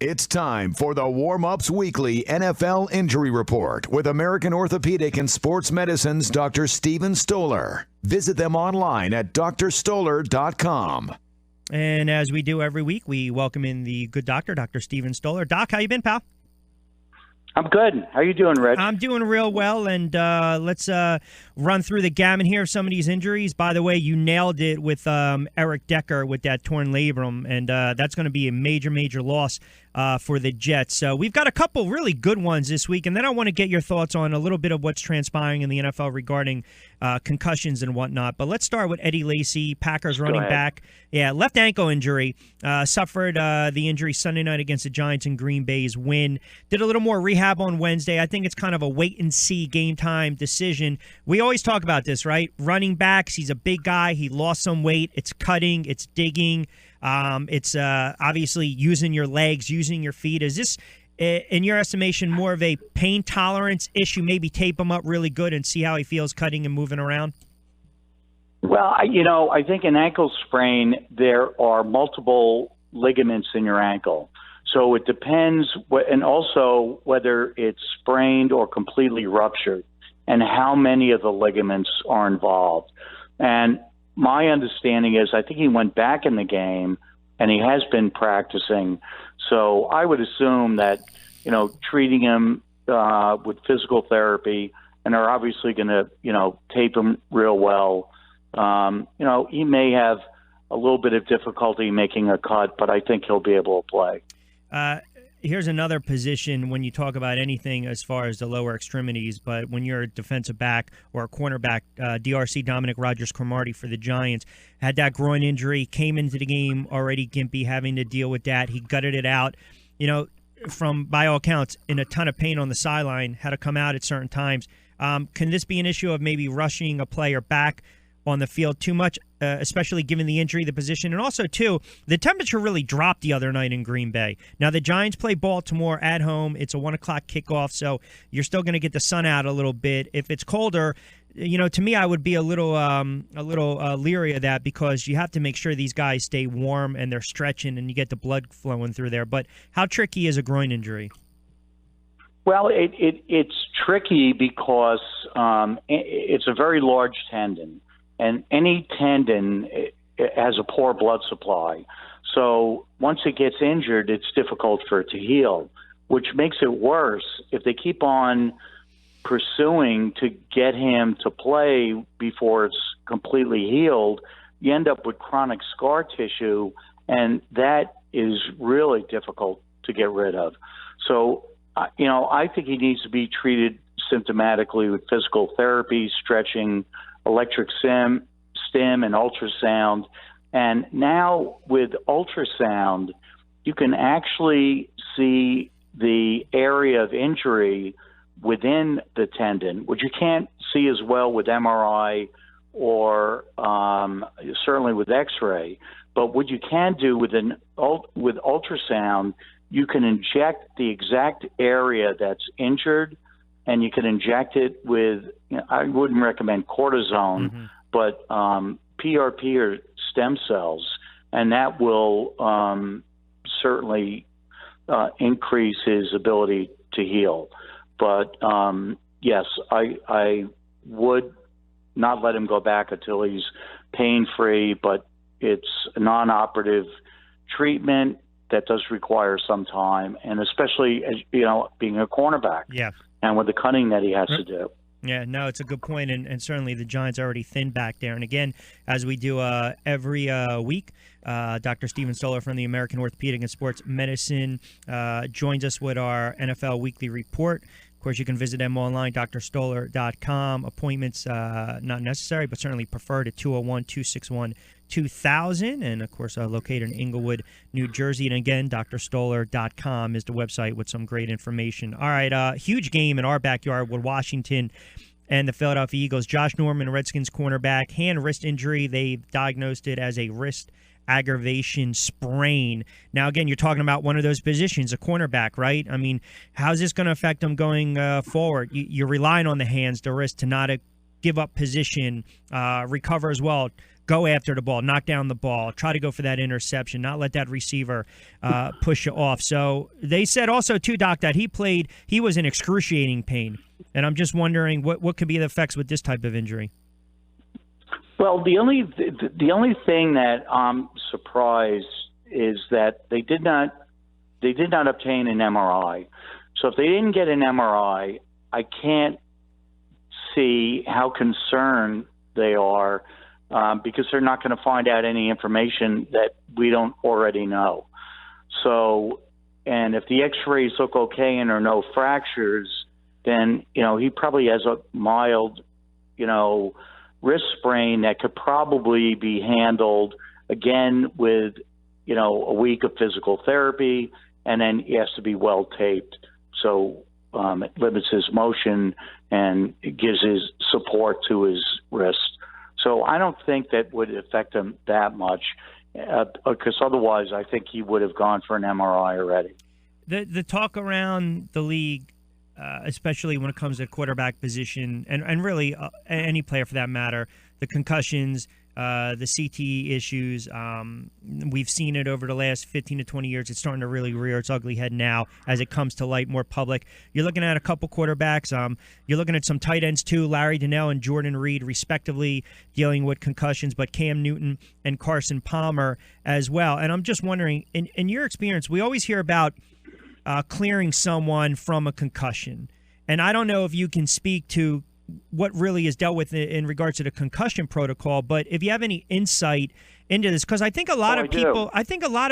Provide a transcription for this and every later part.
It's time for the Warm-Ups Weekly NFL Injury Report with American Orthopedic and Sports Medicine's Dr. Steven Stoller. Visit them online at drstoller.com. And as we do every week, we welcome in the good doctor, Dr. Steven Stoller. Doc, how you been, pal? I'm good. How you doing, Rich? I'm doing real well, and let's run through the gamut here of some of these injuries. By the way, you nailed it with Eric Decker with that torn labrum, and that's going to be a major, major loss for the Jets. So we've got a couple really good ones this week, and then I want to get your thoughts on a little bit of what's transpiring in the NFL regarding concussions and whatnot. But let's start with Eddie Lacy, Packers running back. Yeah, left ankle injury. Suffered the injury Sunday night against the Giants in Green Bay's win. Did a little more rehab on Wednesday. I think it's kind of a wait-and-see game-time decision. We always talk about this, right? Running backs, he's a big guy. He lost some weight. It's cutting. It's digging. It's obviously using your legs, using your feet. Is this, in your estimation, more of a pain tolerance issue? Maybe tape him up really good and see how he feels cutting and moving around? Well, I think an ankle sprain, there are multiple ligaments in your ankle. So it depends, and also whether it's sprained or completely ruptured and how many of the ligaments are involved. And my understanding is I think he went back in the game and he has been practicing. So I would assume that, treating him with physical therapy, and they're obviously going to, tape him real well. He may have a little bit of difficulty making a cut, but I think he'll be able to play. Here's another position when you talk about anything as far as the lower extremities, but when you're a defensive back or a cornerback, DRC Dominic Rodgers-Cromartie for the Giants had that groin injury, came into the game already gimpy, having to deal with that. He gutted it out, from, by all accounts, in a ton of pain on the sideline, had to come out at certain times. Can this be an issue of maybe rushing a player back on the field too much, especially given the injury, the position? And also, too, the temperature really dropped the other night in Green Bay. Now, the Giants play Baltimore at home. It's a 1 o'clock kickoff, so you're still going to get the sun out a little bit. If it's colder, to me, I would be a little leery of that, because you have to make sure these guys stay warm and they're stretching and you get the blood flowing through there. But how tricky is a groin injury? Well, it's tricky because it's a very large tendon. And any tendon has a poor blood supply. So once it gets injured, it's difficult for it to heal, which makes it worse if they keep on pursuing to get him to play before it's completely healed. You end up with chronic scar tissue, and that is really difficult to get rid of. So, I think he needs to be treated symptomatically with physical therapy, stretching, electric stim and ultrasound. And now with ultrasound, you can actually see the area of injury within the tendon, which you can't see as well with MRI or certainly with X-ray. But what you can do with ultrasound, you can inject the exact area that's injured, and you can inject it with, I wouldn't recommend cortisone, but PRP or stem cells, and that will certainly increase his ability to heal. But yes, I would not let him go back until he's pain-free, but it's a non-operative treatment that does require some time, and especially, as being a cornerback. Yeah. And with the cutting that he has to do. Yeah, no, it's a good point, and certainly the Giants are already thin back there. And again, as we do every week, Dr. Steven Stoller from the American Orthopedic and Sports Medicine joins us with our NFL Weekly Report. Of course, you can visit them online, drstoller.com. Appointments not necessary, but certainly preferred at 201-261-2000. And, of course, located in Englewood, New Jersey. And, again, drstoller.com is the website with some great information. All right, huge game in our backyard with Washington and the Philadelphia Eagles. Josh Norman, Redskins cornerback, hand-wrist injury. They've diagnosed it as a wrist aggravation sprain. Now, again, you're talking about one of those positions, a cornerback, right? I mean, how's this going to affect them going forward? You're relying on the hands, the wrist, to not give up position, recover as well. go after the ball, knock down the ball, try to go for that interception, not let that receiver push you off. So they said also, too, Doc, that he was in excruciating pain. And I'm just wondering what could be the effects with this type of injury. Well, the only thing that I'm surprised is that they did not obtain an MRI. So if they didn't get an MRI, I can't see how concerned they are because they're not going to find out any information that we don't already know. So, and if the X-rays look okay and there are no fractures, then he probably has a mild, wrist sprain that could probably be handled again with a week of physical therapy, and then he has to be well taped so it limits his motion and it gives his support to his wrist. So I don't think that would affect him that much, because otherwise I think he would have gone for an MRI already. The talk around the league, especially when it comes to quarterback position, and really any player for that matter, the concussions, the CTE issues, we've seen it over the last 15 to 20 years. It's starting to really rear its ugly head now as it comes to light, more public. You're looking at a couple quarterbacks. You're looking at some tight ends too, Larry Donnell and Jordan Reed, respectively, dealing with concussions, but Cam Newton and Carson Palmer as well. And I'm just wondering, in your experience, we always hear about clearing someone from a concussion. And I don't know if you can speak to what really is dealt with in regards to the concussion protocol, but if you have any insight into this, because I think a lot of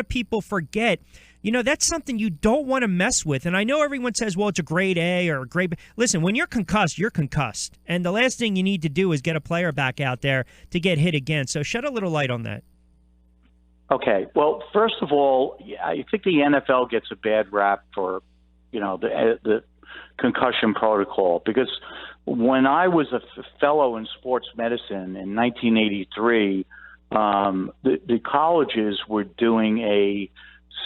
people forget, that's something you don't want to mess with. And I know everyone says, well, it's a grade A or a grade B. Listen, when you're concussed, you're concussed. And the last thing you need to do is get a player back out there to get hit again. So shed a little light on that. Okay. Well, first of all, I think the NFL gets a bad rap for, the concussion protocol, because when I was a fellow in sports medicine in 1983, the colleges were doing a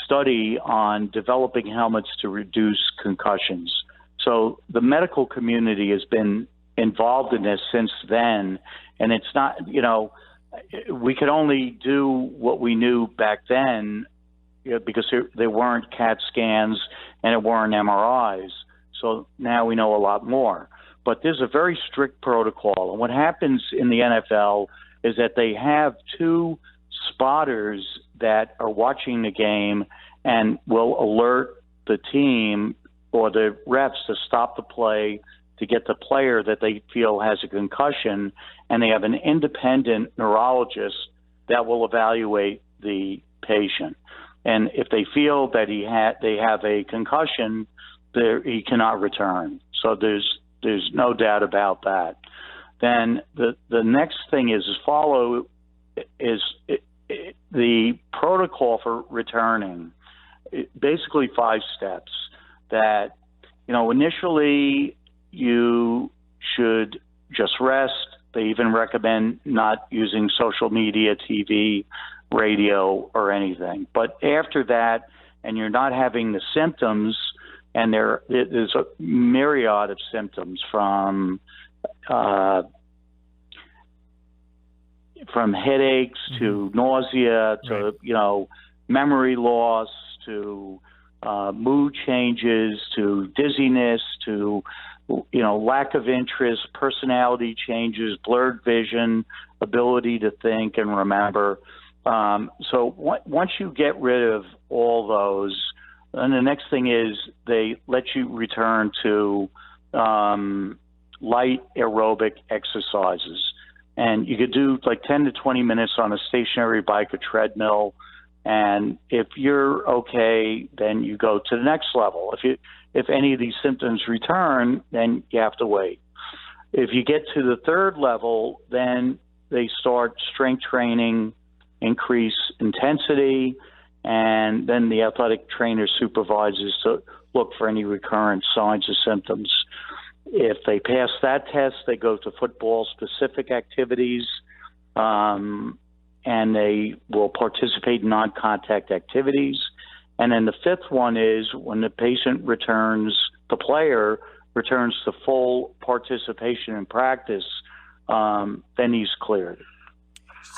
study on developing helmets to reduce concussions. So the medical community has been involved in this since then, and it's not, we could only do what we knew back then because there weren't CAT scans and there weren't MRIs. So now we know a lot more. But there's a very strict protocol. And what happens in the NFL is that they have two spotters that are watching the game and will alert the team or the refs to stop the play to get the player that they feel has a concussion, and they have an independent neurologist that will evaluate the patient. And if they feel that they have a concussion, he cannot return. So there's no doubt about that. Then the next thing is the protocol for returning. Basically 5 steps that, initially you should just rest. They even recommend not using social media, TV, radio, or anything. But after that, and you're not having the symptoms, and there's a myriad of symptoms from headaches to nausea to memory loss to mood changes to dizziness to lack of interest, personality changes, blurred vision, ability to think and remember. So once you get rid of all those, and the next thing is they let you return to light aerobic exercises. And you could do like 10 to 20 minutes on a stationary bike or treadmill. And if you're okay, then you go to the next level. If any of these symptoms return, then you have to wait. If you get to the third level, then they start strength training, increase intensity, and then the athletic trainer supervises to look for any recurrent signs or symptoms. If they pass that test, they go to football-specific activities, and they will participate in non-contact activities. And then the fifth one is when the player returns to full participation in practice, then he's cleared.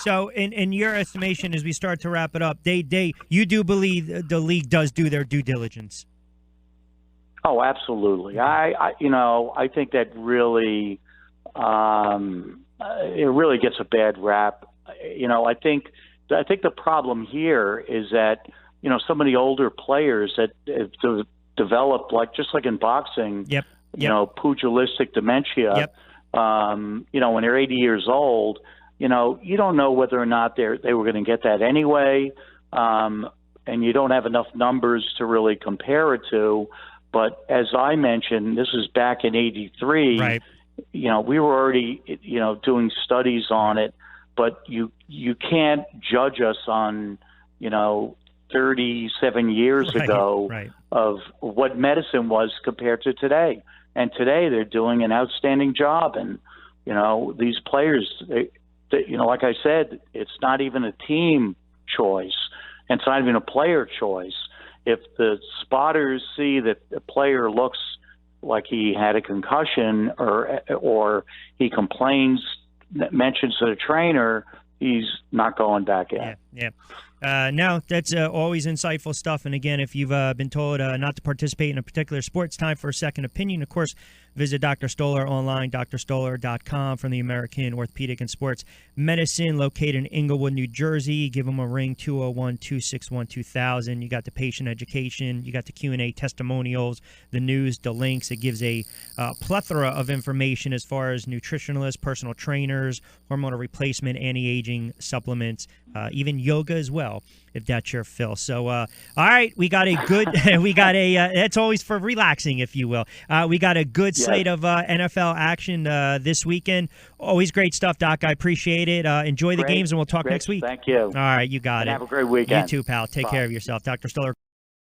So, in your estimation, as we start to wrap it up, you do believe the league does do their due diligence? Oh, absolutely. I think that really, it really gets a bad rap. I think the problem here is that some of the older players that have developed, just like in boxing, Yep. pugilistic dementia. Yep. When they're 80 years old, you don't know whether or not they were going to get that anyway, and you don't have enough numbers to really compare it to. But as I mentioned, this is back in '83. Right. We were already, doing studies on it, but you can't judge us on, 37 years ago of what medicine was compared to today. And today they're doing an outstanding job. And, these players, like I said, it's not even a team choice. And it's not even a player choice. If the spotters see that the player looks like he had a concussion or he mentions to the trainer, he's not going back in. Yeah. No, that's always insightful stuff. And again, if you've been told not to participate in a particular sport, it's time for a second opinion. Of course, visit Dr. Stoller online, drstoller.com, from the American Orthopedic and Sports Medicine, located in Englewood, New Jersey. Give them a ring, 201-261-2000. You got the patient education, you got the Q&A testimonials, the news, the links. It gives a plethora of information as far as nutritionalists, personal trainers, hormonal replacement, anti-aging supplements, even yoga as well, if that's your fill. So, all right, we got a good, that's always for relaxing, if you will. We got a good slate of NFL action this weekend. Always great stuff, Doc. I appreciate it. Enjoy the games, and we'll talk next week. Thank you. All right, you got it. Have a great weekend. You too, pal. Take care of yourself. Dr. Stoller.